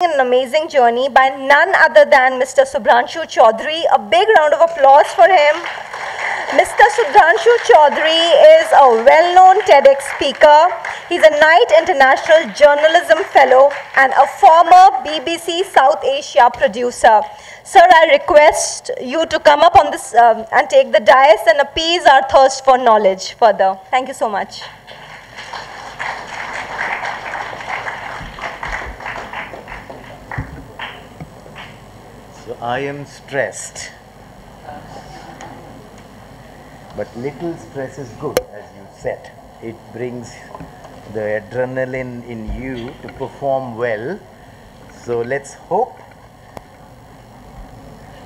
An amazing journey by none other than Mr. Subhranshu Chaudhary. A big round of applause for him. Mr. Subhranshu Chaudhary is a well-known TEDx speaker. He's a Knight International Journalism Fellow and a former BBC South Asia producer. Sir, I request you to come up on this and take the dais and appease our thirst for knowledge further. Thank you so much. So I am stressed, but little stress is good, as you said. It brings the adrenaline in you to perform well. So let's hope.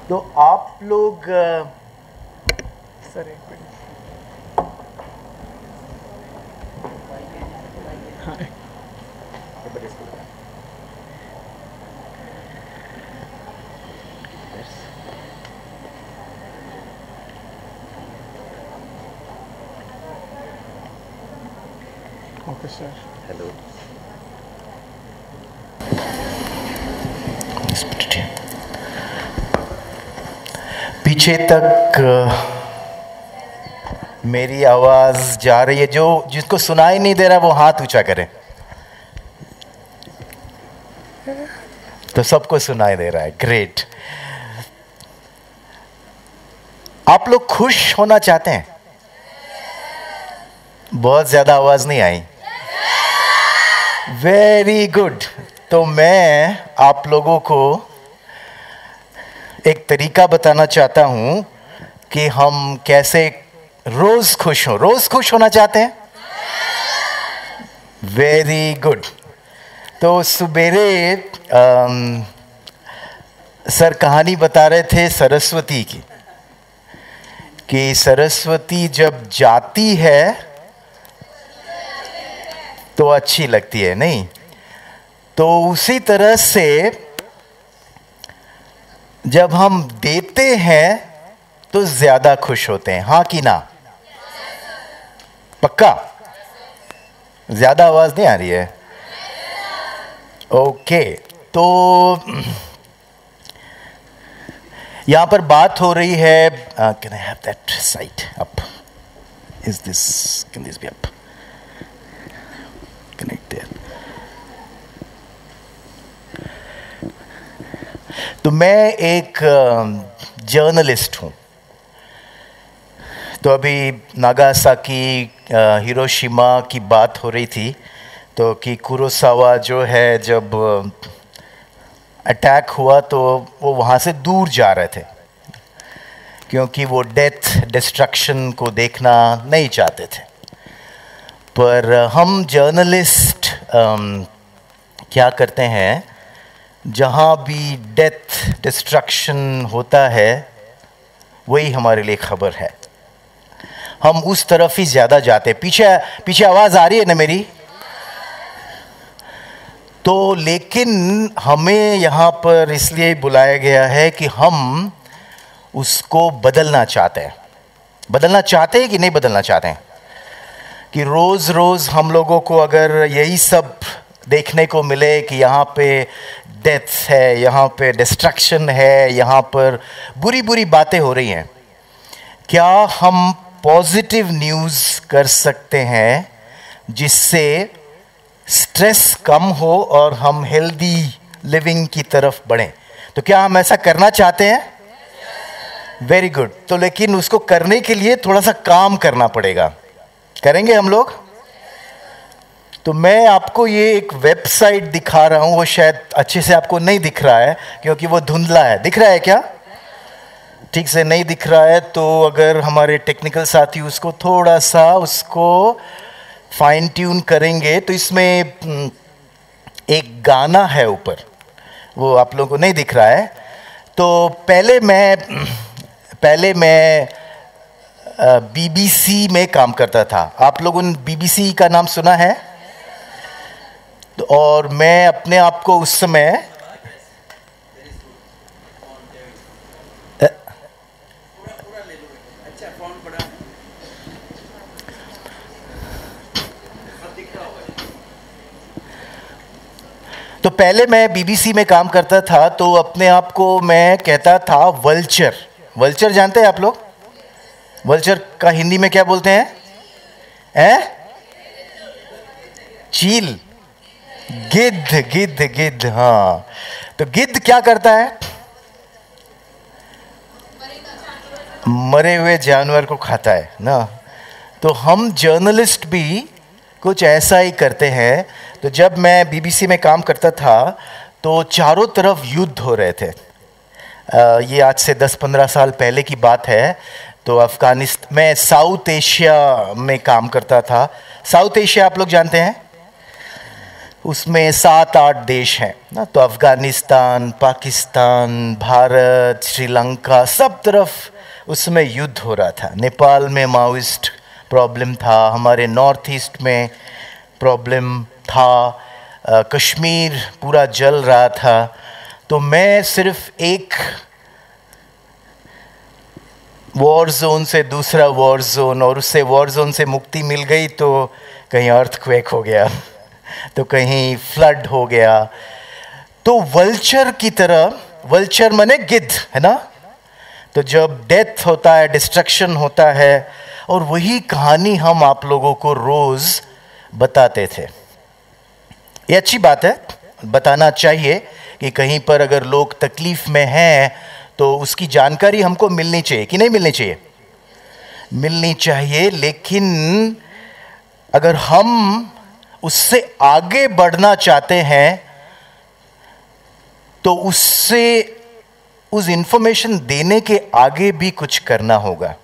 तो आप लोग sir एक minute Okay, sir. Hello पीछे तक मेरी आवाज जा रही है? जो जिसको सुनाई नहीं दे रहा वो हाथ ऊंचा करे। तो सबको सुनाई दे रहा है। ग्रेट। आप लोग खुश होना चाहते हैं? बहुत ज्यादा आवाज नहीं आई। Very good. तो मैं आप लोगों को एक तरीका बताना चाहता हूं कि हम कैसे रोज खुश हो। रोज खुश होना चाहते हैं? Very good. तो सुबेरे सर कहानी बता रहे थे सरस्वती की, कि सरस्वती जब जाती है तो अच्छी लगती है, नहीं? तो उसी तरह से जब हम देते हैं तो ज्यादा खुश होते हैं। हाँ कि ना? पक्का? ज्यादा आवाज नहीं आ रही है? ओके। तो यहां पर बात हो रही है, can I have that site up? Is this, can this be up? Connect there. तो मैं एक जर्नलिस्ट हूं। तो अभी नागासाकी, हिरोशिमा की बात हो रही थी, तो कि कुरोसावा जो है जब अटैक हुआ तो वो वहाँ से दूर जा रहे थे, क्योंकि वो डेथ डिस्ट्रक्शन को देखना नहीं चाहते थे। पर हम जर्नलिस्ट क्या करते हैं, जहाँ भी डेथ डिस्ट्रक्शन होता है वही हमारे लिए खबर है। हम उस तरफ ही ज़्यादा जाते हैं। पीछे पीछे आवाज़ आ रही है ना मेरी? तो लेकिन हमें यहाँ पर इसलिए बुलाया गया है कि हम उसको बदलना चाहते हैं। बदलना चाहते हैं कि नहीं बदलना चाहते हैं? कि रोज़ रोज़ हम लोगों को अगर यही सब देखने को मिले कि यहाँ पे डेथ है, यहाँ पे डिस्ट्रक्शन है, यहाँ पर बुरी बुरी बातें हो रही हैं, क्या हम पॉजिटिव न्यूज़ कर सकते हैं जिससे स्ट्रेस कम हो और हम हेल्दी लिविंग की तरफ बढ़ें? तो क्या हम ऐसा करना चाहते हैं? Very good. तो लेकिन उसको करने के लिए थोड़ा सा काम करना पड़ेगा। करेंगे हम लोग? तो मैं आपको ये एक वेबसाइट दिखा रहा हूँ। वो शायद अच्छे से आपको नहीं दिख रहा है क्योंकि वो धुंधला है। दिख रहा है क्या? ठीक से नहीं दिख रहा है तो अगर हमारे टेक्निकल साथी उसको थोड़ा सा उसको फाइन ट्यून करेंगे तो इसमें एक गाना है ऊपर, वो आप लोगों को नहीं दिख रहा है। तो पहले मैं बीबीसी में काम करता था। आप लोगों ने बीबीसी का नाम सुना है? तो और मैं अपने आप को उस समय तो पहले मैं बीबीसी में काम करता था तो अपने आप को मैं कहता था वल्चर। वल्चर जानते हैं आप लोग? वल्चर का हिंदी में क्या बोलते हैं? चील, गिद्ध, गिद्ध, गिद्ध। हाँ, तो गिद्ध क्या करता है? मरे हुए जानवर को खाता है ना। तो हम जर्नलिस्ट भी कुछ ऐसा ही करते हैं। तो जब मैं बीबीसी में काम करता था तो चारों तरफ युद्ध हो रहे थे। ये आज से 10-15 साल पहले की बात है। तो अफ़गानिस्तान, मैं साउथ एशिया में काम करता था। साउथ एशिया आप लोग जानते हैं, उसमें 7-8 देश हैं ना। तो अफ़गानिस्तान, पाकिस्तान, भारत, श्रीलंका, सब तरफ उसमें युद्ध हो रहा था। नेपाल में माओइस्ट प्रॉब्लम था, हमारे नॉर्थ ईस्ट में प्रॉब्लम था, कश्मीर पूरा जल रहा था। तो मैं सिर्फ एक वॉर जोन से दूसरा वॉर जोन, और उससे वॉर जोन से मुक्ति मिल गई तो कहीं अर्थक्वेक हो गया तो कहीं फ्लड हो गया। तो वल्चर की तरह, वल्चर माने गिद्ध है ना। तो जब डेथ होता है, डिस्ट्रक्शन होता है, और वही कहानी हम आप लोगों को रोज बताते थे। ये अच्छी बात है, बताना चाहिए कि कहीं पर अगर लोग तकलीफ में हैं तो उसकी जानकारी हमको मिलनी चाहिए कि नहीं मिलनी चाहिए? मिलनी चाहिए। लेकिन अगर हम उससे आगे बढ़ना चाहते हैं तो उससे, उस इंफॉर्मेशन देने के आगे भी कुछ करना होगा।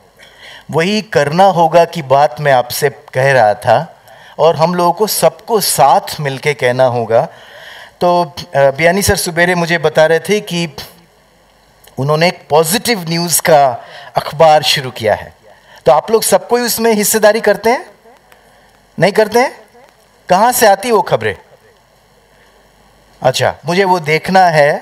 वही करना होगा की बात मैं आपसे कह रहा था, और हम लोगों को सबको साथ मिलके कहना होगा। तो बियानी सर सुबेरे मुझे बता रहे थे कि उन्होंने एक पॉजिटिव न्यूज़ का अखबार शुरू किया है। तो आप लोग सबको ही उसमें हिस्सेदारी करते हैं? नहीं करते हैं? कहाँ से आती वो खबरें? अच्छा, मुझे वो देखना है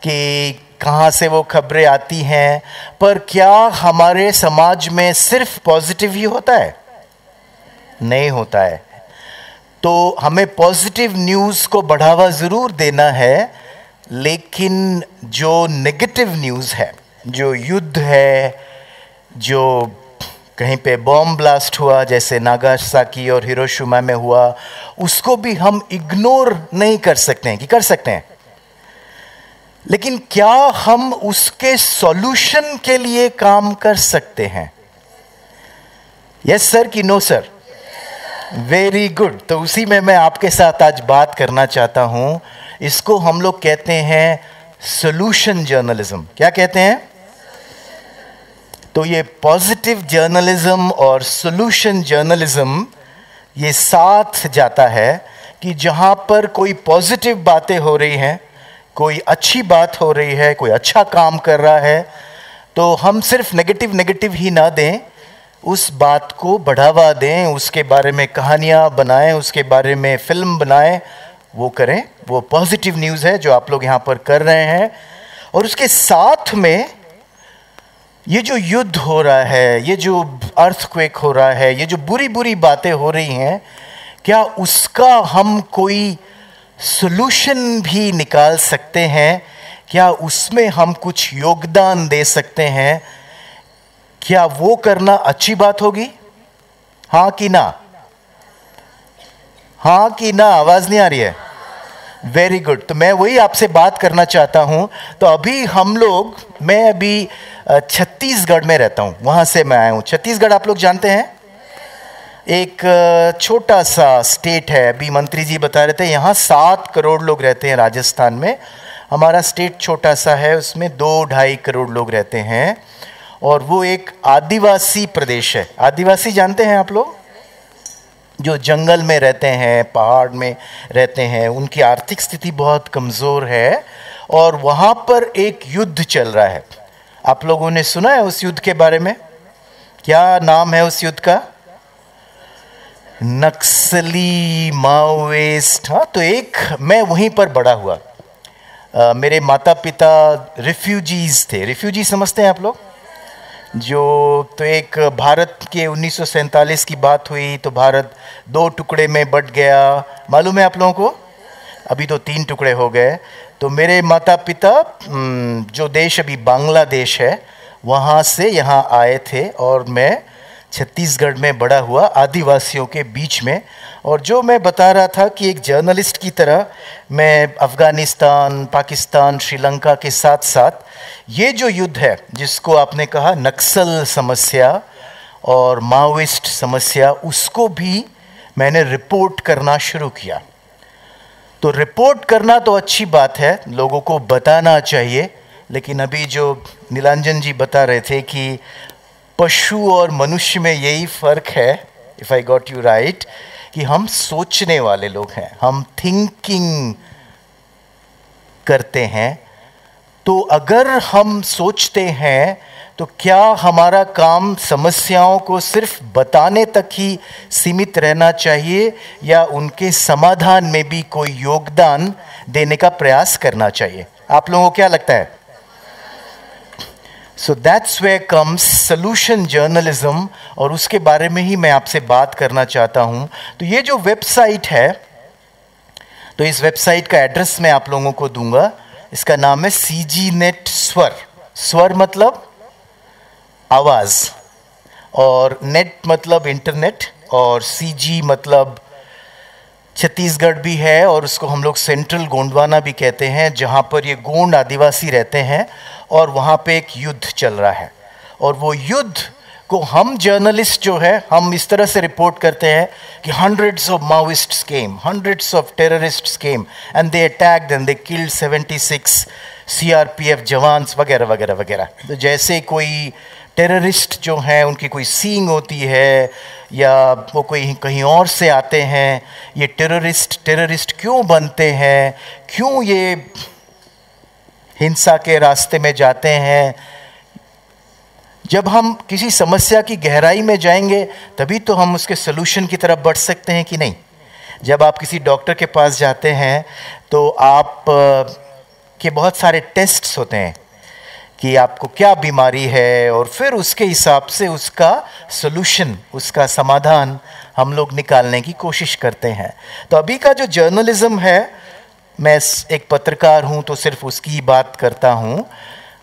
कि कहाँ से वो खबरें आती हैं। पर क्या हमारे समाज में सिर्फ पॉजिटिव ही होता है? नहीं होता है। तो हमें पॉजिटिव न्यूज़ को बढ़ावा ज़रूर देना है, लेकिन जो नेगेटिव न्यूज़ है, जो युद्ध है, जो कहीं पे बॉम्ब ब्लास्ट हुआ जैसे नागासाकी और हिरोशिमा में हुआ, उसको भी हम इग्नोर नहीं कर सकते हैं कि कर सकते हैं। लेकिन क्या हम उसके सॉल्यूशन के लिए काम कर सकते हैं? यस सर कि नो सर? Very good. तो उसी में मैं आपके साथ आज बात करना चाहता हूं। इसको हम लोग कहते हैं सॉल्यूशन जर्नलिज्म। क्या कहते हैं? तो ये पॉजिटिव जर्नलिज्म और सॉल्यूशन जर्नलिज्म ये साथ जाता है कि जहां पर कोई पॉजिटिव बातें हो रही हैं, कोई अच्छी बात हो रही है, कोई अच्छा काम कर रहा है, तो हम सिर्फ नेगेटिव ही ना दें, उस बात को बढ़ावा दें, उसके बारे में कहानियाँ बनाएं, उसके बारे में फिल्म बनाएं, वो करें। वो पॉजिटिव न्यूज़ है जो आप लोग यहाँ पर कर रहे हैं। और उसके साथ में ये जो युद्ध हो रहा है, ये जो अर्थक्वेक हो रहा है, ये जो बुरी बुरी बातें हो रही हैं, क्या उसका हम कोई सॉल्यूशन भी निकाल सकते हैं? क्या उसमें हम कुछ योगदान दे सकते हैं? क्या वो करना अच्छी बात होगी? हाँ कि ना? हाँ कि ना? आवाज नहीं आ रही है। Very good. तो मैं वही आपसे बात करना चाहता हूं। तो अभी हम लोग, मैं अभी छत्तीसगढ़ में रहता हूं, वहां से मैं आया हूं। छत्तीसगढ़ आप लोग जानते हैं, एक छोटा सा स्टेट है। अभी मंत्री जी बता रहे थे यहाँ 7 करोड़ लोग रहते हैं राजस्थान में। हमारा स्टेट छोटा सा है, उसमें 2-2.5 करोड़ लोग रहते हैं, और वो एक आदिवासी प्रदेश है। आदिवासी जानते हैं आप लोग? जो जंगल में रहते हैं, पहाड़ में रहते हैं, उनकी आर्थिक स्थिति बहुत कमज़ोर है, और वहाँ पर एक युद्ध चल रहा है। आप लोगों ने सुना है उस युद्ध के बारे में? क्या नाम है उस युद्ध का? नक्सली, माओइस्ट। हाँ, तो एक, मैं वहीं पर बड़ा हुआ। मेरे माता पिता रिफ्यूजीज थे। रिफ्यूजी समझते हैं आप लोग? जो, तो एक भारत के 1947 की बात हुई तो भारत 2 टुकड़े में बट गया, मालूम है आप लोगों को? अभी तो 3 टुकड़े हो गए। तो मेरे माता पिता जो देश अभी बांग्लादेश है वहाँ से यहाँ आए थे और मैं छत्तीसगढ़ में बड़ा हुआ आदिवासियों के बीच में। और जो मैं बता रहा था कि एक जर्नलिस्ट की तरह मैं अफ़गानिस्तान, पाकिस्तान, श्रीलंका के साथ साथ ये जो युद्ध है जिसको आपने कहा नक्सल समस्या और माओइस्ट समस्या, उसको भी मैंने रिपोर्ट करना शुरू किया। तो रिपोर्ट करना तो अच्छी बात है, लोगों को बताना चाहिए, लेकिन अभी जो नीलांजन जी बता रहे थे कि पशु और मनुष्य में यही फ़र्क है, if I got you right, कि हम सोचने वाले लोग हैं, हम थिंकिंग करते हैं। तो अगर हम सोचते हैं तो क्या हमारा काम समस्याओं को सिर्फ बताने तक ही सीमित रहना चाहिए या उनके समाधान में भी कोई योगदान देने का प्रयास करना चाहिए? आप लोगों को क्या लगता है? So that's where comes solution journalism, और उसके बारे में ही मैं आपसे बात करना चाहता हूं। तो ये जो वेबसाइट है, तो इस वेबसाइट का एड्रेस मैं आप लोगों को दूंगा। इसका नाम है CGNet स्वर। स्वर मतलब आवाज़, और नेट मतलब इंटरनेट, और CG मतलब छत्तीसगढ़ भी है, और उसको हम लोग सेंट्रल गोंडवाना भी कहते हैं, जहाँ पर ये गोंड आदिवासी रहते हैं और वहाँ पे एक युद्ध चल रहा है। और वो युद्ध को हम जर्नलिस्ट जो है हम इस तरह से रिपोर्ट करते हैं कि hundreds of Maoists came, hundreds of terrorists came and they attacked and they killed 76 CRPF jawans वगैरह वगैरह वगैरह। तो जैसे कोई टेररिस्ट जो हैं उनकी कोई सींग होती है या वो कोई कहीं और से आते हैं, ये टेररिस्ट क्यों बनते हैं, क्यों ये हिंसा के रास्ते में जाते हैं। जब हम किसी समस्या की गहराई में जाएंगे तभी तो हम उसके सलूशन की तरफ बढ़ सकते हैं कि नहीं। जब आप किसी डॉक्टर के पास जाते हैं तो आप के बहुत सारे टेस्ट्स होते हैं कि आपको क्या बीमारी है, और फिर उसके हिसाब से उसका सलूशन, उसका समाधान हम लोग निकालने की कोशिश करते हैं। तो अभी का जो जर्नलिज्म है, मैं एक पत्रकार हूँ तो सिर्फ उसकी ही बात करता हूँ,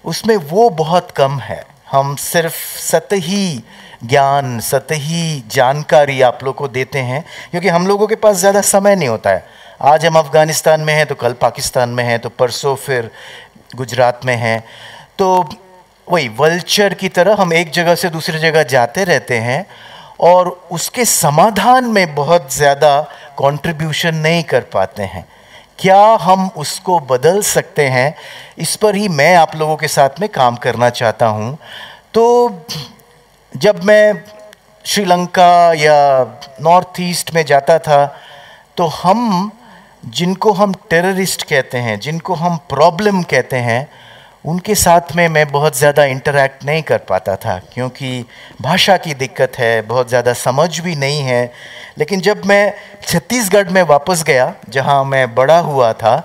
उसमें वो बहुत कम है। हम सिर्फ सतही ज्ञान, सतही जानकारी आप लोग को देते हैं, क्योंकि हम लोगों के पास ज़्यादा समय नहीं होता है। आज हम अफ़गानिस्तान में हैं तो कल पाकिस्तान में हैं, तो परसों फिर गुजरात में हैं। तो वही वल्चर की तरह हम एक जगह से दूसरी जगह जाते रहते हैं और उसके समाधान में बहुत ज़्यादा कंट्रीब्यूशन नहीं कर पाते हैं। क्या हम उसको बदल सकते हैं, इस पर ही मैं आप लोगों के साथ में काम करना चाहता हूँ। तो जब मैं श्रीलंका या नॉर्थ ईस्ट में जाता था तो हम जिनको हम टेररिस्ट कहते हैं, जिनको हम प्रॉब्लम कहते हैं, उनके साथ में मैं बहुत ज़्यादा इंटरैक्ट नहीं कर पाता था, क्योंकि भाषा की दिक्कत है, बहुत ज़्यादा समझ भी नहीं है। लेकिन जब मैं छत्तीसगढ़ में वापस गया जहाँ मैं बड़ा हुआ था,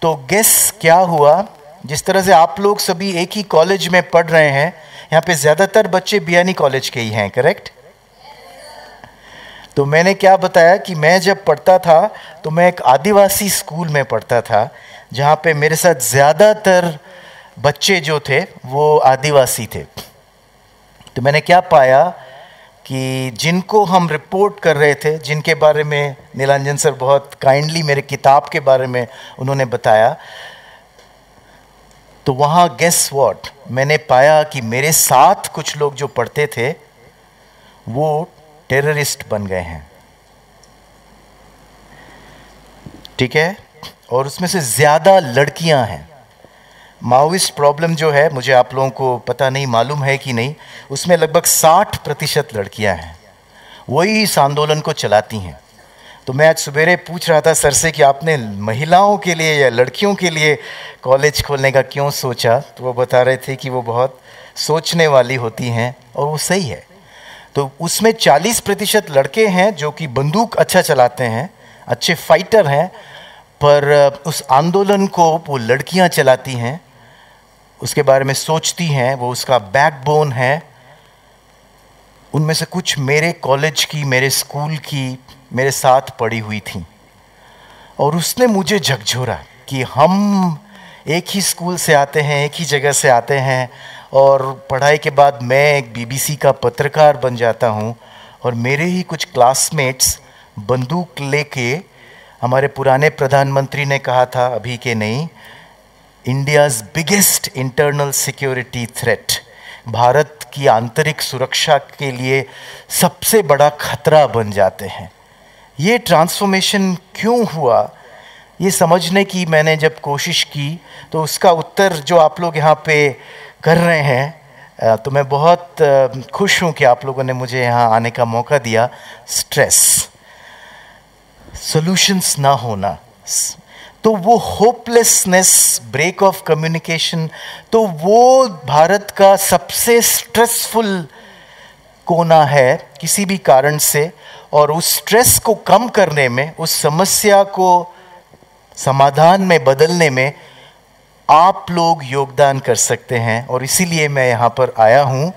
तो गेस क्या हुआ, जिस तरह से आप लोग सभी एक ही कॉलेज में पढ़ रहे हैं, यहाँ पे ज़्यादातर बच्चे बियानी कॉलेज के ही हैं, करेक्ट? तो मैंने क्या बताया कि मैं जब पढ़ता था तो मैं एक आदिवासी स्कूल में पढ़ता था, जहाँ पे मेरे साथ ज़्यादातर बच्चे जो थे वो आदिवासी थे। तो मैंने क्या पाया कि जिनको हम रिपोर्ट कर रहे थे, जिनके बारे में नीलांजन सर बहुत काइंडली मेरे किताब के बारे में उन्होंने बताया, तो वहाँ गेस व्हाट, मैंने पाया कि मेरे साथ कुछ लोग जो पढ़ते थे वो टेररिस्ट बन गए हैं। ठीक है? और उसमें से ज़्यादा लड़कियां हैं। माओइस्ट प्रॉब्लम जो है, मुझे आप लोगों को पता नहीं, मालूम है कि नहीं, उसमें लगभग 60% लड़कियां हैं, वही इस आंदोलन को चलाती हैं। तो मैं आज सवेरे पूछ रहा था सर से कि आपने महिलाओं के लिए या लड़कियों के लिए कॉलेज खोलने का क्यों सोचा, तो वो बता रहे थे कि वो बहुत सोचने वाली होती हैं, और वो सही है। तो उसमें 40% लड़के हैं जो कि बंदूक अच्छा चलाते हैं, अच्छे फाइटर हैं, पर उस आंदोलन को वो लड़कियां चलाती हैं, उसके बारे में सोचती हैं, वो उसका बैकबोन है। उनमें से कुछ मेरे कॉलेज की, मेरे स्कूल की, मेरे साथ पढ़ी हुई थी। और उसने मुझे झकझोरा कि हम एक ही स्कूल से आते हैं, एक ही जगह से आते हैं, और पढ़ाई के बाद मैं एक बीबीसी का पत्रकार बन जाता हूँ, और मेरे ही कुछ क्लासमेट्स बंदूक लेके, हमारे पुराने प्रधानमंत्री ने कहा था, अभी के नहीं, India's biggest internal security threat, Bharat की आंतरिक सुरक्षा के लिए सबसे बड़ा खतरा बन जाते हैं। ये ट्रांसफॉर्मेशन क्यों हुआ, ये समझने की मैंने जब कोशिश की, तो उसका उत्तर जो आप लोग यहाँ पे कर रहे हैं, तो मैं बहुत खुश हूँ कि आप लोगों ने मुझे यहाँ आने का मौका दिया। स्ट्रेस, सॉल्यूशंस ना होना, तो वो होपलेसनेस, ब्रेक ऑफ कम्युनिकेशन, तो वो भारत का सबसे स्ट्रेसफुल कोना है किसी भी कारण से। और उस स्ट्रेस को कम करने में, उस समस्या को समाधान में बदलने में आप लोग योगदान कर सकते हैं, और इसीलिए मैं यहाँ पर आया हूँ।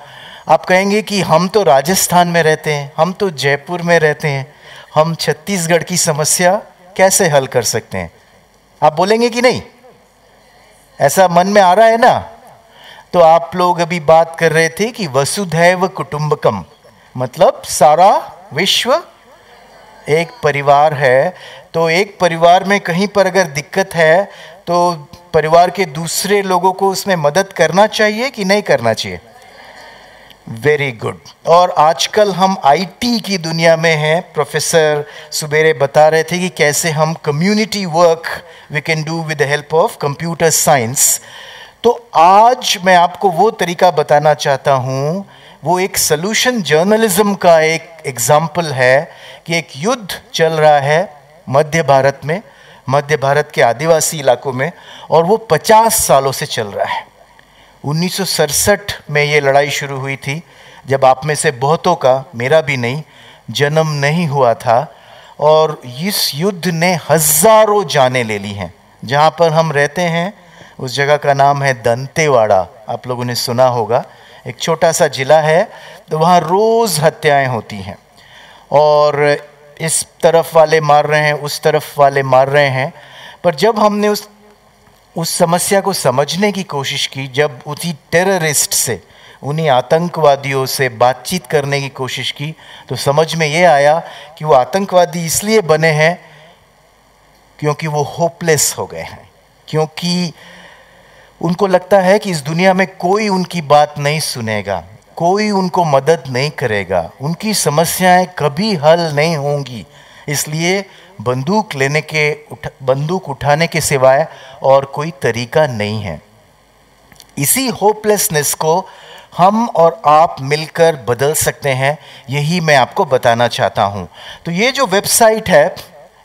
आप कहेंगे कि हम तो राजस्थान में रहते हैं, हम तो जयपुर में रहते हैं, हम छत्तीसगढ़ की समस्या कैसे हल कर सकते हैं? आप बोलेंगे कि नहीं, ऐसा मन में आ रहा है ना? तो आप लोग अभी बात कर रहे थे कि वसुधैव कुटुंबकम, मतलब सारा विश्व एक परिवार है। तो एक परिवार में कहीं पर अगर दिक्कत है तो परिवार के दूसरे लोगों को उसमें मदद करना चाहिए कि नहीं करना चाहिए? Very good. और आजकल हम आईटी की दुनिया में हैं। प्रोफेसर सुबेरे बता रहे थे कि कैसे हम community work we can do with the help of computer science. तो आज मैं आपको वो तरीका बताना चाहता हूँ, वो एक सॉल्यूशन जर्नलिज्म का एक एग्जाम्पल है कि एक युद्ध चल रहा है मध्य भारत में, मध्य भारत के आदिवासी इलाकों में, और वो 50 सालों से चल रहा है। 1967 में ये लड़ाई शुरू हुई थी, जब आप में से बहुतों का, मेरा भी नहीं, जन्म नहीं हुआ था। और इस युद्ध ने हज़ारों जानें ले ली हैं। जहाँ पर हम रहते हैं उस जगह का नाम है दंतेवाड़ा, आप लोगों ने सुना होगा। एक छोटा सा जिला है, तो वहाँ रोज़ हत्याएं होती हैं, और इस तरफ वाले मार रहे हैं, उस तरफ वाले मार रहे हैं। पर जब हमने उस समस्या को समझने की कोशिश की, जब उसी टेररिस्ट से, उन्हीं आतंकवादियों से बातचीत करने की कोशिश की, तो समझ में ये आया कि वो आतंकवादी इसलिए बने हैं क्योंकि वो होपलेस हो गए हैं, क्योंकि उनको लगता है कि इस दुनिया में कोई उनकी बात नहीं सुनेगा, कोई उनको मदद नहीं करेगा, उनकी समस्याएं कभी हल नहीं होंगी। इसलिए बंदूक उठाने के सिवाय और कोई तरीका नहीं है। इसी होपलेसनेस को हम और आप मिलकर बदल सकते हैं, यही मैं आपको बताना चाहता हूँ। तो ये जो वेबसाइट है,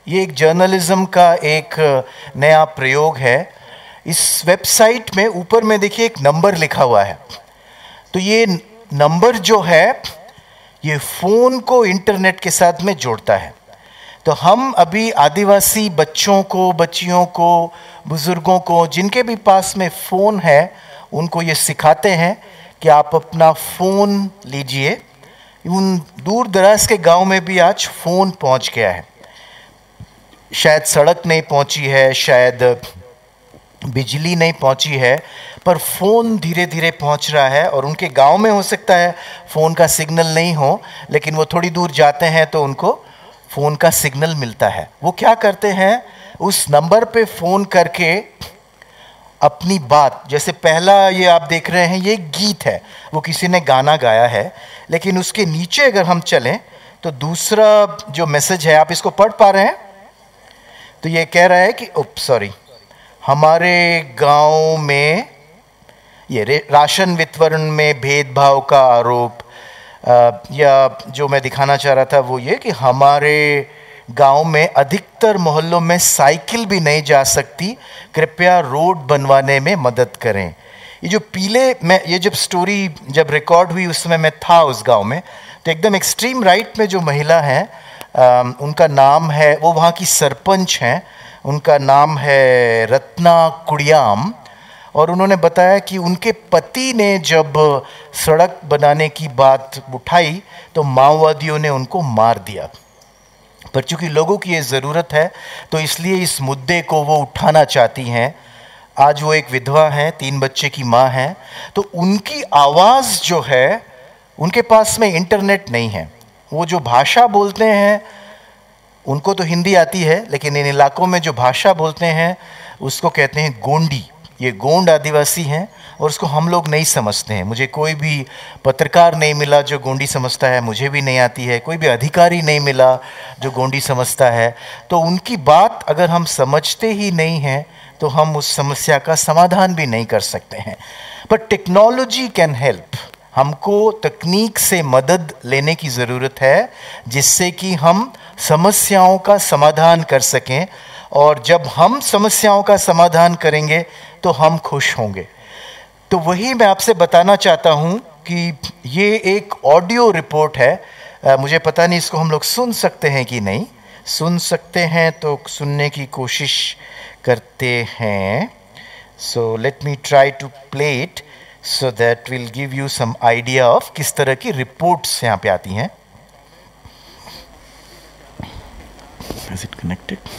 ये एक जर्नलिज्म का एक नया प्रयोग है। इस वेबसाइट में ऊपर में देखिए एक नंबर लिखा हुआ है। तो ये नंबर जो है, ये फ़ोन को इंटरनेट के साथ में जोड़ता है। तो हम अभी आदिवासी बच्चों को, बच्चियों को, बुज़ुर्गों को, जिनके भी पास में फ़ोन है, उनको ये सिखाते हैं कि आप अपना फ़ोन लीजिए। उन दूर दराज के गांव में भी आज फ़ोन पहुंच गया है। शायद सड़क नहीं पहुंची है, शायद बिजली नहीं पहुंची है, पर फ़ोन धीरे धीरे पहुंच रहा है। और उनके गांव में हो सकता है फ़ोन का सिग्नल नहीं हो, लेकिन वो थोड़ी दूर जाते हैं तो उनको फ़ोन का सिग्नल मिलता है। वो क्या करते हैं, उस नंबर पे फ़ोन करके अपनी बात, जैसे पहला ये आप देख रहे हैं, ये गीत है, वो किसी ने गाना गाया है, लेकिन उसके नीचे अगर हम चलें तो दूसरा जो मैसेज है, आप इसको पढ़ पा रहे हैं? तो ये कह रहा है कि हमारे गांव में ये राशन वितरण में भेदभाव का आरोप, या जो मैं दिखाना चाह रहा था वो ये कि हमारे गांव में अधिकतर मोहल्लों में साइकिल भी नहीं जा सकती, कृपया रोड बनवाने में मदद करें। ये जो मैं ये जब स्टोरी जब रिकॉर्ड हुई उस समय मैं था उस गांव में, तो एकदम एक्सट्रीम राइट में जो महिला हैं, उनका नाम है, वो वहाँ की सरपंच हैं, उनका नाम है रत्ना कुड़ियाम। और उन्होंने बताया कि उनके पति ने जब सड़क बनाने की बात उठाई तो माओवादियों ने उनको मार दिया। पर चूंकि लोगों की ये ज़रूरत है तो इसलिए इस मुद्दे को वो उठाना चाहती हैं। आज वो एक विधवा हैं, 3 बच्चे की माँ हैं, तो उनकी आवाज़ जो है, उनके पास में इंटरनेट नहीं है। वो जो भाषा बोलते हैं, उनको तो हिंदी आती है, लेकिन इन इलाकों में जो भाषा बोलते हैं उसको कहते हैं गोंडी। ये गोंड आदिवासी हैं और उसको हम लोग नहीं समझते हैं। मुझे कोई भी पत्रकार नहीं मिला जो गोंडी समझता है, मुझे भी नहीं आती है। कोई भी अधिकारी नहीं मिला जो गोंडी समझता है। तो उनकी बात अगर हम समझते ही नहीं हैं तो हम उस समस्या का समाधान भी नहीं कर सकते हैं। But technology can help. हमको तकनीक से मदद लेने की ज़रूरत है जिससे कि हम समस्याओं का समाधान कर सकें, और जब हम समस्याओं का समाधान करेंगे तो हम खुश होंगे। तो वही मैं आपसे बताना चाहता हूँ कि ये एक ऑडियो रिपोर्ट है। मुझे पता नहीं इसको हम लोग सुन सकते हैं कि नहीं। सुन सकते हैं तो सुनने की कोशिश करते हैं। So let me try to play it so that will give you some idea of किस तरह की रिपोर्ट्स यहाँ पे आती हैं। Is it connected?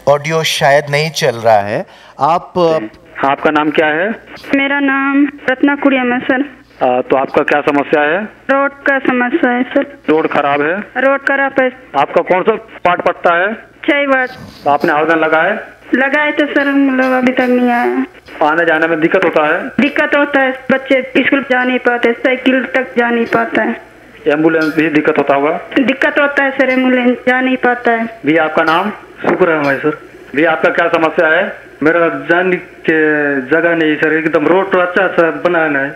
ऑडियो शायद नहीं चल रहा है। आपका नाम क्या है? मेरा नाम रत्ना कुरियम है सर। तो आपका क्या समस्या है? रोड का समस्या है सर। रोड खराब है? रोड खराब है। आपका कौन सा पार्ट पड़ता है? 6 वार्ड। तो आपने आवेदन लगाए? लगाए तो सर मतलब अभी तक नहीं आया। आने जाने में दिक्कत होता है? दिक्कत होता है, बच्चे स्कूल जा नहीं पाते, साइकिल तक जा नहीं पाता है। एम्बुलेंस भी दिक्कत होता होगा? दिक्कत होता है सर, एम्बुलेंस जा नहीं पाता है। भी आपका नाम? शुक्र है भाई सर। भी आपका क्या समस्या है? मेरा जाने के जगह नहीं सर, एकदम रोड तो अच्छा सा बनाना है,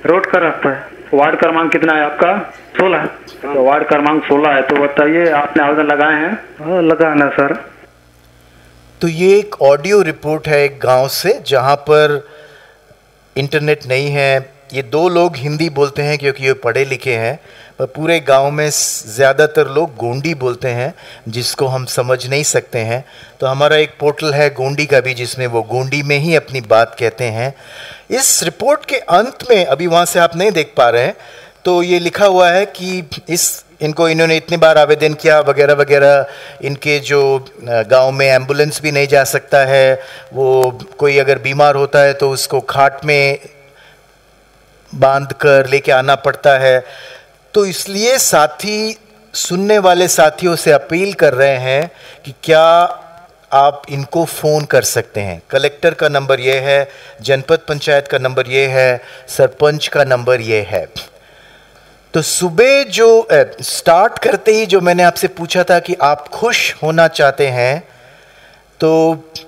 रोड खराब है। वार्ड क्रमांक कितना है आपका? 16। तो वार्ड क्रमांक 16 है। तो बताइए, आपने आवेदन लगाए हैं? हाँ लगाना सर। तो ये एक ऑडियो रिपोर्ट है एक गांव से जहां पर इंटरनेट नहीं है। ये 2 लोग हिंदी बोलते हैं क्योंकि ये पढ़े लिखे हैं, पर पूरे गांव में ज़्यादातर लोग गोंडी बोलते हैं जिसको हम समझ नहीं सकते हैं। तो हमारा एक पोर्टल है गोंडी का भी, जिसमें वो गोंडी में ही अपनी बात कहते हैं। इस रिपोर्ट के अंत में, अभी वहाँ से आप नहीं देख पा रहे हैं, तो ये लिखा हुआ है कि इन्होंने इतनी बार आवेदन किया वगैरह वगैरह। इनके जो गांव में एम्बुलेंस भी नहीं जा सकता है, वो कोई अगर बीमार होता है तो उसको खाट में बांध कर लेके आना पड़ता है। तो इसलिए साथी, सुनने वाले साथियों से अपील कर रहे हैं कि क्या आप इनको फ़ोन कर सकते हैं। कलेक्टर का नंबर ये है, जनपद पंचायत का नंबर ये है, सरपंच का नंबर ये है। तो सुबह जो स्टार्ट करते ही जो मैंने आपसे पूछा था कि आप खुश होना चाहते हैं, तो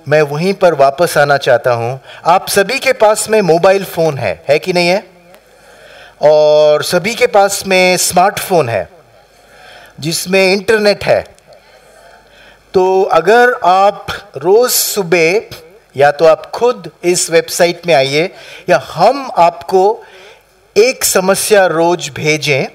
मैं वहीं पर वापस आना चाहता हूं। आप सभी के पास में मोबाइल फ़ोन है कि नहीं है? और सभी के पास में स्मार्टफोन है जिसमें इंटरनेट है। तो अगर आप रोज़ सुबह या तो आप खुद इस वेबसाइट में आइए, या हम आपको एक समस्या रोज भेजें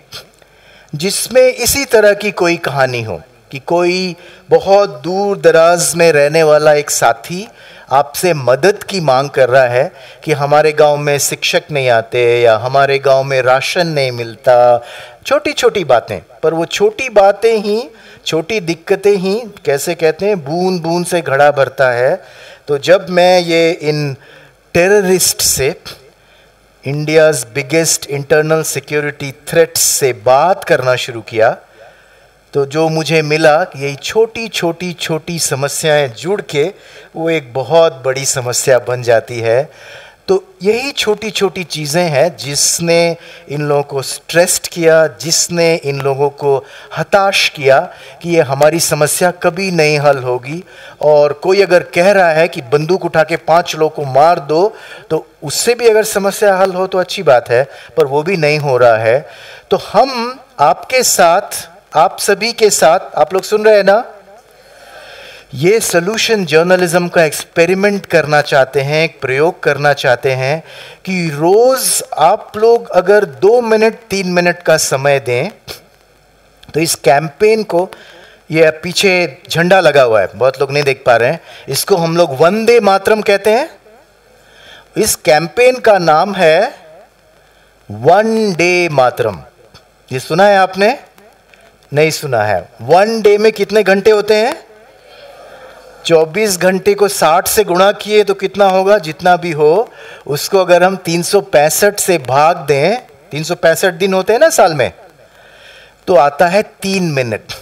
जिसमें इसी तरह की कोई कहानी हो कि कोई बहुत दूर दराज में रहने वाला एक साथी आपसे मदद की मांग कर रहा है कि हमारे गांव में शिक्षक नहीं आते, या हमारे गांव में राशन नहीं मिलता। छोटी छोटी बातें, पर वो छोटी बातें ही, छोटी दिक्कतें ही, कैसे कहते हैं, बूंद बूंद से घड़ा भरता है। तो जब मैं ये इन टेररिस्ट से, India's biggest internal security threats से बात करना शुरू किया, तो जो मुझे मिला कि यही छोटी छोटी छोटी समस्याएं जुड़ के वो एक बहुत बड़ी समस्या बन जाती है। तो यही छोटी छोटी चीज़ें हैं जिसने इन लोगों को स्ट्रेस्ड किया, जिसने इन लोगों को हताश किया कि ये हमारी समस्या कभी नहीं हल होगी। और कोई अगर कह रहा है कि बंदूक उठा के 5 लोगों को मार दो तो उससे भी अगर समस्या हल हो तो अच्छी बात है, पर वो भी नहीं हो रहा है। तो हम आपके साथ, आप सभी के साथ, आप लोग सुन रहे हैं ना, ये सॉल्यूशन जर्नलिज्म का एक्सपेरिमेंट करना चाहते हैं, एक प्रयोग करना चाहते हैं कि रोज़ आप लोग अगर 2 मिनट 3 मिनट का समय दें तो इस कैंपेन को, ये पीछे झंडा लगा हुआ है, बहुत लोग नहीं देख पा रहे हैं, इसको हम लोग वंदे मातरम कहते हैं। इस कैंपेन का नाम है 1 डे मात्रम। ये सुना है आपने? नहीं सुना है। 1 डे में कितने घंटे होते हैं? 24 घंटे को 60 से गुणा किए तो कितना होगा? जितना भी हो उसको अगर हम 365 से भाग दें, 365 दिन होते हैं ना साल में, तो आता है 3 मिनट।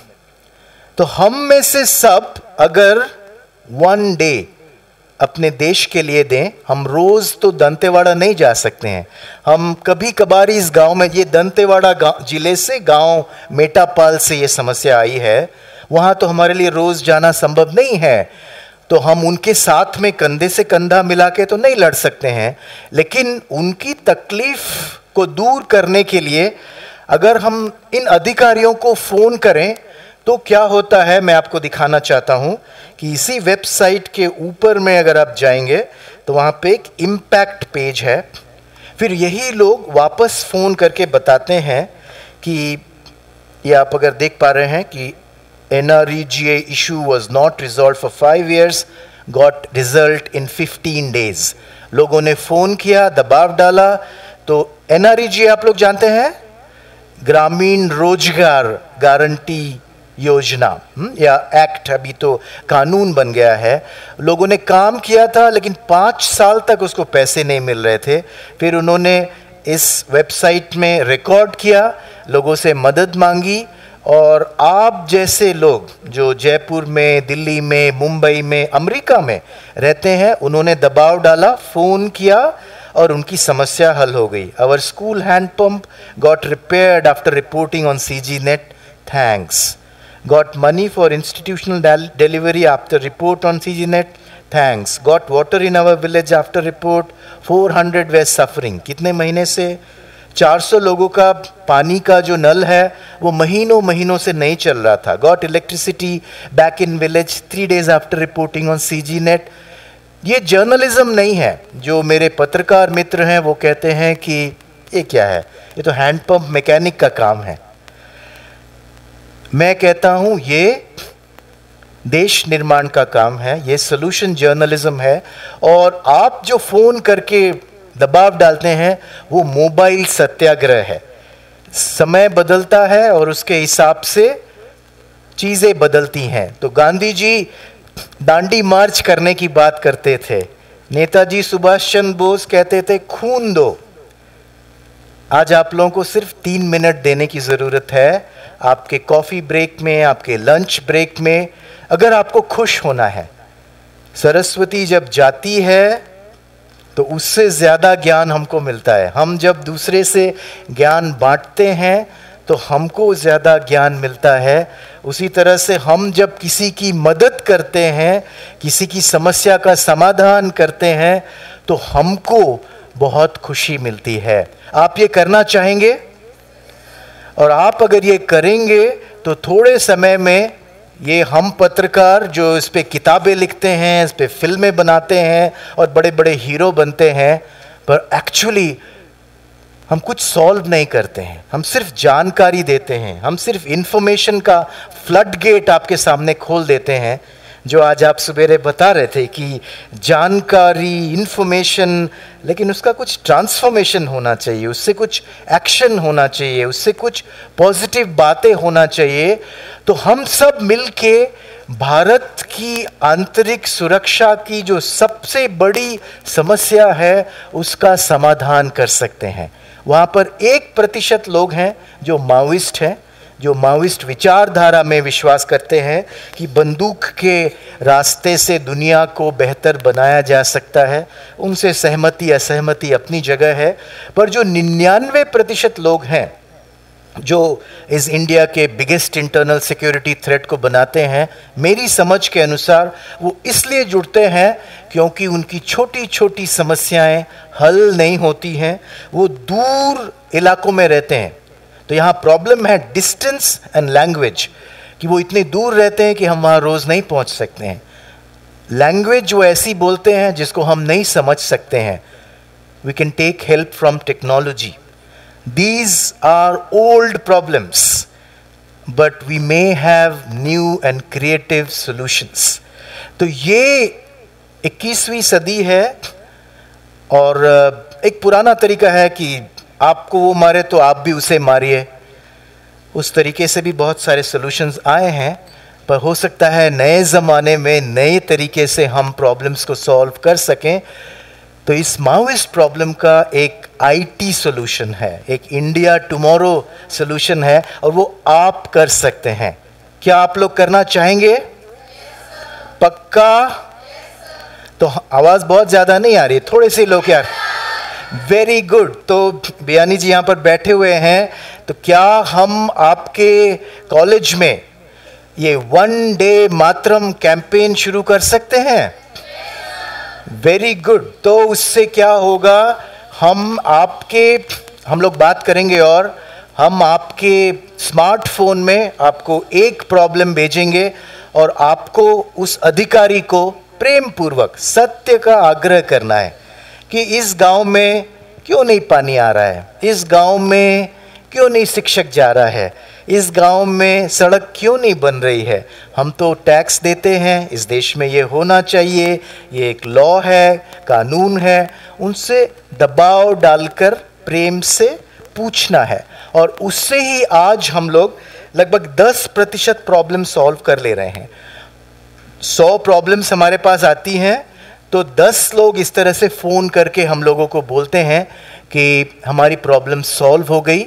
तो हम में से सब अगर 1 डे अपने देश के लिए दें, हम रोज तो दंतेवाड़ा नहीं जा सकते हैं। हम कभी कभार इस गांव में, ये दंतेवाड़ा जिले से गांव मेटापाल से ये समस्या आई है, वहां तो हमारे लिए रोज जाना संभव नहीं है, तो हम उनके साथ में कंधे से कंधा मिला के तो नहीं लड़ सकते हैं, लेकिन उनकी तकलीफ को दूर करने के लिए अगर हम इन अधिकारियों को फोन करें तो क्या होता है, मैं आपको दिखाना चाहता हूं कि इसी वेबसाइट के ऊपर में अगर आप जाएंगे तो वहां पे एक इम्पैक्ट पेज है। फिर यही लोग वापस फोन करके बताते हैं कि ये आप अगर देख पा रहे हैं कि NREGA issue was not resolved for 5 years, got result in 15 days। लोगों ने फोन किया, दबाव डाला, तो NREGA आप लोग जानते हैं, ग्रामीण रोजगार गारंटी योजना या एक्ट, अभी तो कानून बन गया है। लोगों ने काम किया था लेकिन 5 साल तक उसको पैसे नहीं मिल रहे थे। फिर उन्होंने इस वेबसाइट में रिकॉर्ड किया, लोगों से मदद मांगी, और आप जैसे लोग जो जयपुर में, दिल्ली में, मुंबई में, अमेरिका में रहते हैं, उन्होंने दबाव डाला, फ़ोन किया और उनकी समस्या हल हो गई। Our school hand pump got repaired after reporting on CG Net, thanks. Got money for institutional delivery after report on CG Net, thanks. Got water in our village after report, 400 were suffering। कितने महीने से? 400 लोगों का पानी का जो नल है वो महीनों महीनों से नहीं चल रहा था। Got electricity back in village 3 days after reporting on CG Net। ये जर्नलिज्म नहीं है। जो मेरे पत्रकार मित्र हैं वो कहते हैं कि ये क्या है, ये तो हैंडपंप मैकेनिक का काम है। मैं कहता हूं ये देश निर्माण का काम है, ये सॉल्यूशन जर्नलिज्म है। और आप जो फोन करके दबाव डालते हैं वो मोबाइल सत्याग्रह है। समय बदलता है और उसके हिसाब से चीजें बदलती हैं। तो गांधी जी दांडी मार्च करने की बात करते थे, नेताजी सुभाष चंद्र बोस कहते थे खून दो। आज आप लोगों को सिर्फ 3 मिनट देने की ज़रूरत है। आपके कॉफ़ी ब्रेक में, आपके लंच ब्रेक में, अगर आपको खुश होना है, सरस्वती जब जाती है तो उससे ज़्यादा ज्ञान हमको मिलता है। हम जब दूसरे से ज्ञान बांटते हैं तो हमको ज़्यादा ज्ञान मिलता है। उसी तरह से हम जब किसी की मदद करते हैं, किसी की समस्या का समाधान करते हैं, तो हमको बहुत खुशी मिलती है। आप ये करना चाहेंगे? और आप अगर ये करेंगे तो थोड़े समय में ये हम पत्रकार जो इस पे किताबें लिखते हैं, इस पे फिल्में बनाते हैं और बड़े बड़े हीरो बनते हैं, पर एक्चुअली हम कुछ सॉल्व नहीं करते हैं। हम सिर्फ जानकारी देते हैं, हम सिर्फ इंफॉर्मेशन का फ्लड गेट आपके सामने खोल देते हैं। जो आज आप सवेरे बता रहे थे कि जानकारी, इंफॉर्मेशन, लेकिन उसका कुछ ट्रांसफॉर्मेशन होना चाहिए, उससे कुछ एक्शन होना चाहिए, उससे कुछ पॉजिटिव बातें होना चाहिए। तो हम सब मिलके भारत की आंतरिक सुरक्षा की जो सबसे बड़ी समस्या है उसका समाधान कर सकते हैं। वहाँ पर 1% लोग हैं जो माओइस्ट हैं, जो माओइस्ट विचारधारा में विश्वास करते हैं कि बंदूक के रास्ते से दुनिया को बेहतर बनाया जा सकता है। उनसे सहमति असहमति अपनी जगह है, पर जो 99% लोग हैं जो इस इंडिया के बिगेस्ट इंटरनल सिक्योरिटी थ्रेट को बनाते हैं, मेरी समझ के अनुसार वो इसलिए जुड़ते हैं क्योंकि उनकी छोटी छोटी समस्याएं हल नहीं होती हैं, वो दूर इलाकों में रहते हैं। तो यहाँ प्रॉब्लम है डिस्टेंस एंड लैंग्वेज, कि वो इतने दूर रहते हैं कि हम वहाँ रोज़ नहीं पहुँच सकते हैं। लैंग्वेज वो ऐसी बोलते हैं जिसको हम नहीं समझ सकते हैं। We can take help from technology. These are old problems, but we may have new and creative solutions. तो ये 21वीं सदी है और एक पुराना तरीका है कि आपको वो मारे तो आप भी उसे मारिए। उस तरीके से भी बहुत सारे सॉल्यूशंस आए हैं, पर हो सकता है नए ज़माने में नए तरीके से हम प्रॉब्लम्स को सॉल्व कर सकें। तो इस माओइस्ट प्रॉब्लम का एक आईटी सॉल्यूशन है, एक इंडिया टुमारो सॉल्यूशन है, और वो आप कर सकते हैं। क्या आप लोग करना चाहेंगे? पक्का? तो आवाज़ बहुत ज़्यादा नहीं आ रही, थोड़े से लोग यार। Very good. तो बियानी जी यहाँ पर बैठे हुए हैं, तो क्या हम आपके कॉलेज में ये वन डे मातरम कैंपेन शुरू कर सकते हैं? Very good. तो उससे क्या होगा, हम लोग बात करेंगे और हम आपके स्मार्टफोन में आपको एक प्रॉब्लम भेजेंगे और आपको उस अधिकारी को प्रेम पूर्वक सत्य का आग्रह करना है कि इस गांव में क्यों नहीं पानी आ रहा है, इस गांव में क्यों नहीं शिक्षक जा रहा है, इस गांव में सड़क क्यों नहीं बन रही है। हम तो टैक्स देते हैं, इस देश में ये होना चाहिए, ये एक लॉ है, कानून है। उनसे दबाव डालकर प्रेम से पूछना है, और उससे ही आज हम लोग लगभग 10% प्रॉब्लम सॉल्व कर ले रहे हैं। 100 प्रॉब्लम्स हमारे पास आती हैं तो 10 लोग इस तरह से फ़ोन करके हम लोगों को बोलते हैं कि हमारी प्रॉब्लम सॉल्व हो गई।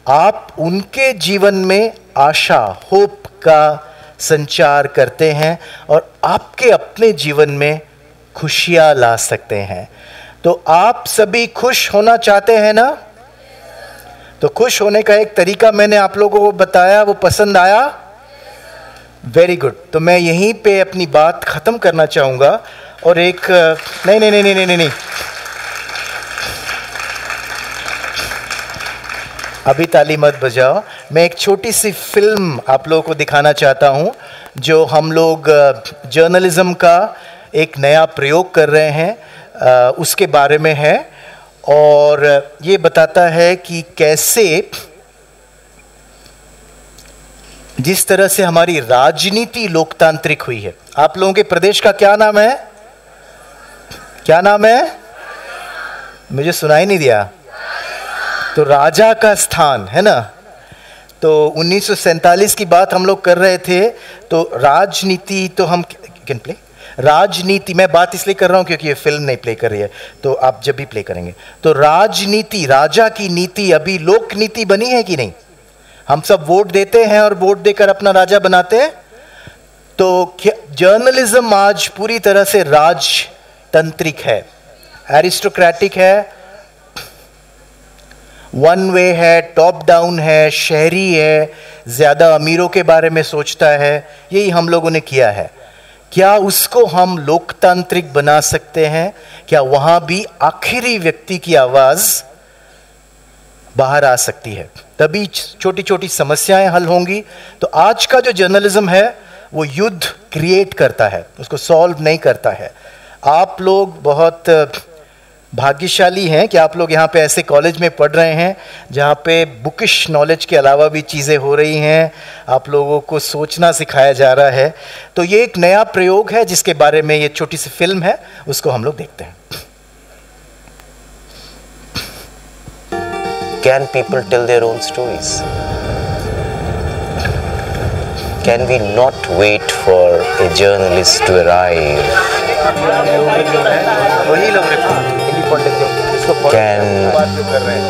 आप उनके जीवन में आशा, होप का संचार करते हैं और आपके अपने जीवन में खुशियाँ ला सकते हैं। तो आप सभी खुश होना चाहते हैं ना? तो खुश होने का एक तरीका मैंने आप लोगों को बताया, वो पसंद आया? Very good. तो मैं यहीं पे अपनी बात ख़त्म करना चाहूँगा और एक नहीं, अभी ताली मत बजाओ। मैं एक छोटी सी फिल्म आप लोगों को दिखाना चाहता हूँ, जो हम लोग जर्नलिज्म का एक नया प्रयोग कर रहे हैं, उसके बारे में है, और ये बताता है कि कैसे जिस तरह से हमारी राजनीति लोकतांत्रिक हुई है। आप लोगों के प्रदेश का क्या नाम है? क्या नाम है? मुझे सुनाई नहीं दिया। तो राजा का स्थान है ना। तो 1947 की बात हम लोग कर रहे थे। तो राजनीति तो हम कैन प्ले राजनीति, मैं बात इसलिए कर रहा हूँ क्योंकि ये फिल्म नहीं प्ले कर रही है, तो आप जब भी प्ले करेंगे। तो राजनीति, राजा की नीति अभी लोक नीति बनी है कि नहीं? हम सब वोट देते हैं और वोट देकर अपना राजा बनाते हैं। तो जर्नलिज्म आज पूरी तरह से राजतंत्रिक है, एरिस्टोक्रेटिक है, वन वे है, टॉप डाउन है, शहरी है, ज़्यादा अमीरों के बारे में सोचता है। यही हम लोगों ने किया है। क्या उसको हम लोकतांत्रिक बना सकते हैं? क्या वहाँ भी आखिरी व्यक्ति की आवाज़ बाहर आ सकती है? तभी छोटी छोटी समस्याएं हल होंगी। तो आज का जो जर्नलिज्म है वो युद्ध क्रिएट करता है, उसको सॉल्व नहीं करता है। आप लोग बहुत भाग्यशाली हैं कि आप लोग यहाँ पे ऐसे कॉलेज में पढ़ रहे हैं जहाँ पे बुकिश नॉलेज के अलावा भी चीज़ें हो रही हैं, आप लोगों को सोचना सिखाया जा रहा है। तो ये एक नया प्रयोग है जिसके बारे में ये छोटी सी फिल्म है, उसको हम लोग देखते हैं। Can people tell their own stories? Can we not wait for a journalist to arrive? Can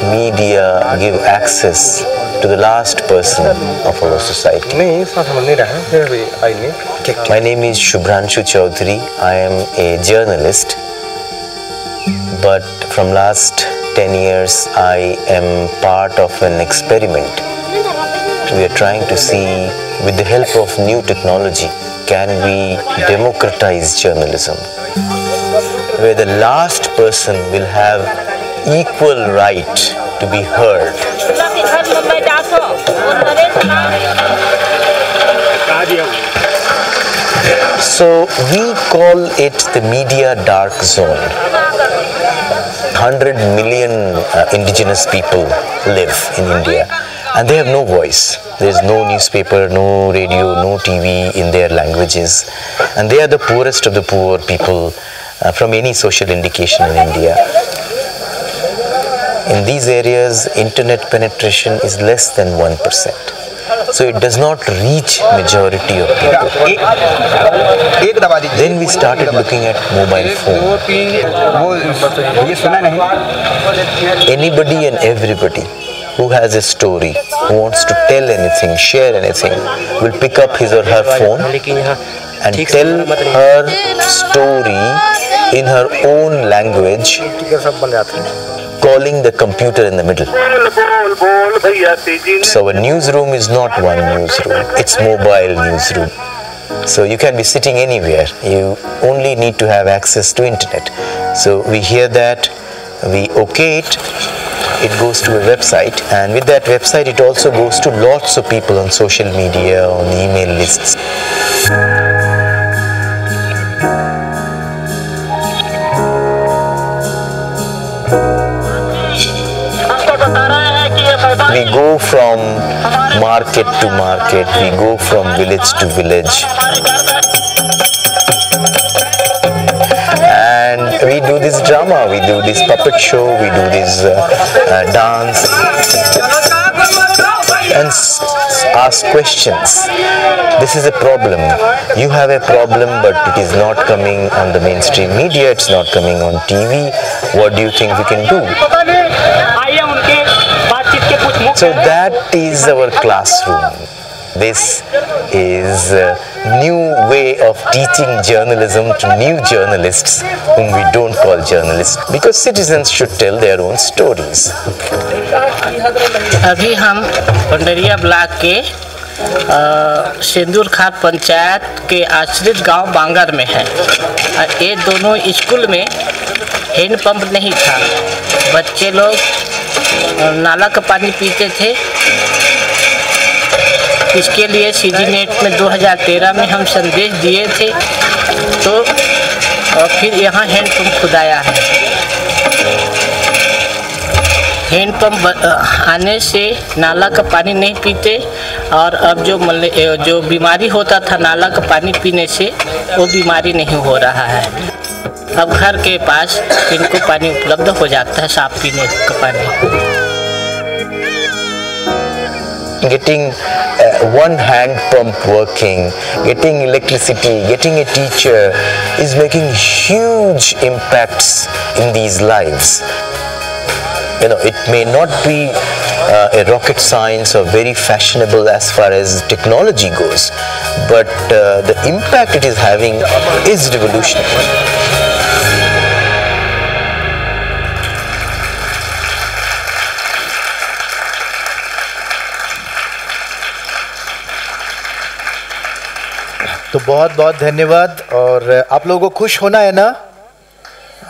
media give access to the last person of our society? My name is Shubhranshu Chaudhary. I am a journalist, but from last 10 years I am part of an experiment. We are trying to see, with the help of new technology, can we democratize journalism, where the last person will have equal right to be heard. So we call it the media dark zone. 100 million indigenous people live in India and they have no voice. There is no newspaper, no radio, no TV in their languages, and they are the poorest of the poor people from any social indication in India. In these areas, internet penetration is less than 1%. So it does not reach majority of people. Then we started looking at mobile phone. Anybody and everybody who has a story, who wants to tell anything, share anything, will pick up his or her phone and tell her story in her own language, calling the computer in the middle. So a newsroom is not one newsroom, it's mobile newsroom. So you can be sitting anywhere, you only need to have access to internet. So we hear that, we okay it goes to a website, and with that website it also goes to lots of people on social media, on email lists. We go from market to market, we go from village to village, and we do this drama, we do this puppet show, we do this dance, and ask questions. This is a problem. You have a problem, but it is not coming on the mainstream media, it's not coming on TV. What do you think we can do? So that is our classroom. This is a new way of teaching journalism to new journalists whom we don't call journalists, because citizens should tell their own stories. अभी हम Pandariya block के सिंदूर खाद पंचायत के आश्रित गांव बांगर में है। ये दोनों स्कूल में हैंड पंप नहीं था, बच्चे लोग नाला का पानी पीते थे। इसके लिए सीजी नेट में 2013 में हम संदेश दिए थे, तो फिर यहाँ हैंड पंप खुदाया है। हैंड पंप आने से नाला का पानी नहीं पीते, और अब जो बीमारी होता था नाला का पानी पीने से, वो बीमारी नहीं हो रहा है। अब घर के पास इनको पानी उपलब्ध हो जाता है, साफ पीने का पानी। Getting one hand pump working, getting electricity, getting a teacher is making huge impacts in these lives. You know, it may not be a rocket science or very fashionable as far as technology goes, but the impact it is having is revolutionary. तो बहुत बहुत धन्यवाद। और आप लोगों को खुश होना है ना?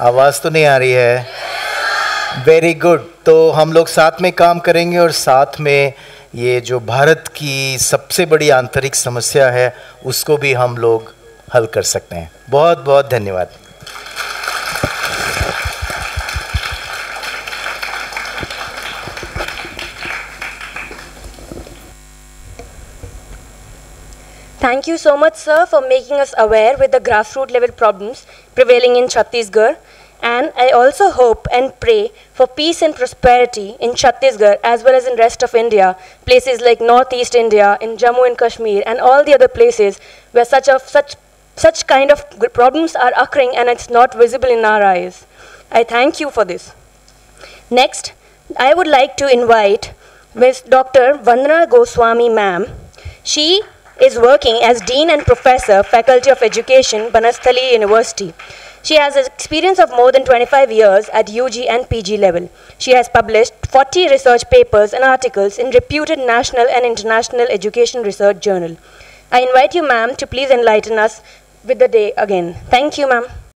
आवाज़ तो नहीं आ रही है। Very good. तो हम लोग साथ में काम करेंगे और साथ में ये जो भारत की सबसे बड़ी आंतरिक समस्या है उसको भी हम लोग हल कर सकते हैं। बहुत बहुत धन्यवाद। Thank you so much, sir, for making us aware with the grassroots level problems prevailing in Chhattisgarh. And I also hope and pray for peace and prosperity in Chhattisgarh as well as in rest of India, places like Northeast India, in Jammu and Kashmir, and all the other places where such kind of problems are occurring and it's not visible in our eyes. I thank you for this. Next, I would like to invite Ms. Dr. Vandana Goswami, ma'am. She is working as Dean and Professor, Faculty of Education, Banasthali University. She has experience of more than 25 years at UG and PG level. She has published 40 research papers and articles in reputed national and international education research journal. I invite you, ma'am, to please enlighten us with the day again. Thank you, ma'am.